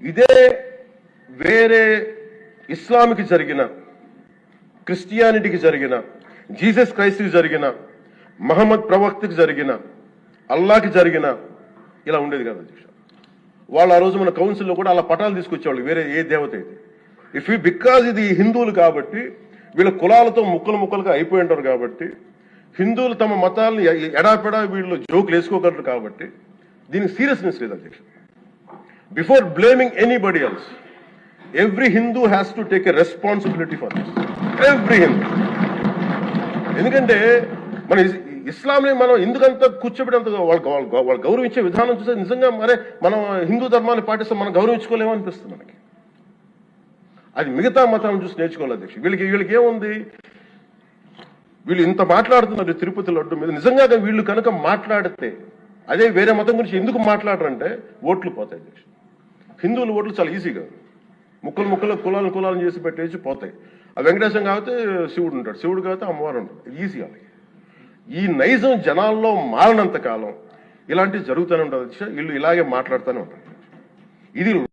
ఇదే వేరే ఇస్లాంకి జరిగిన, క్రిస్టియానిటీకి జరిగిన, జీసస్ క్రైస్ట్కి జరిగిన, మహమ్మద్ ప్రవక్తకి జరిగిన, అల్లాకి జరిగిన ఇలా ఉండేది కాదు అధ్యక్ష. వాళ్ళు ఆ రోజు మన కౌన్సిల్లో కూడా అలా పటాలు తీసుకొచ్చేవాళ్ళు వేరే ఏ దేవత అయితే. బికాజ్ ఇది హిందువులు కాబట్టి వీళ్ళ కులాలతో ముక్కలు ముక్కలుగా అయిపోయి ఉంటారు కాబట్టి, హిందువులు తమ మతాలను ఎడాపెడా వీళ్ళు జోకులు వేసుకోగలరు కాబట్టి దీనికి సీరియస్నెస్ లేదు అధ్యక్ష. Before blaming anybody else, every Hindu has to take a responsibility for this. Every Hindu. ఎందుకంటే మన ఇస్లాంని మనం ఎందుకంత కూర్చోబెట్టంత వాళ్ళు గౌరవించే విధానం చూస్తే నిజంగా మరే మనం హిందూ ధర్మాన్ని పాటిస్తాం, మనం గౌరవించుకోలేమో అనిపిస్తుంది మనకి. అది మిగతా మతాలను చూసి నేర్చుకోవాలి అధ్యక్ష. వీళ్ళకి ఏముంది, వీళ్ళు ఇంత మాట్లాడుతున్నారు తిరుపతి లడ్డు మీద. నిజంగా వీళ్ళు కనుక మాట్లాడితే అదే వేరే మతం గురించి ఎందుకు మాట్లాడరంటే ఓట్లు పోతాయి అధ్యక్ష. హిందువుల ఓట్లు చాలా ఈజీగా ముక్కలు కులాలను చేసి పెట్టేసి పోతాయి. ఆ వెంకటేశ్వరం కాబట్టి శివుడు ఉంటాడు, శివుడు కాబట్టి అమ్మవారు ఉంటాడు. ఈజీ వాళ్ళకి. ఈ నైజం జనాల్లో మారినంత కాలం ఇలాంటివి జరుగుతూనే ఉంటుంది అధ్యక్ష. వీళ్ళు ఇలాగే మాట్లాడుతూనే ఉంటారు. ఇది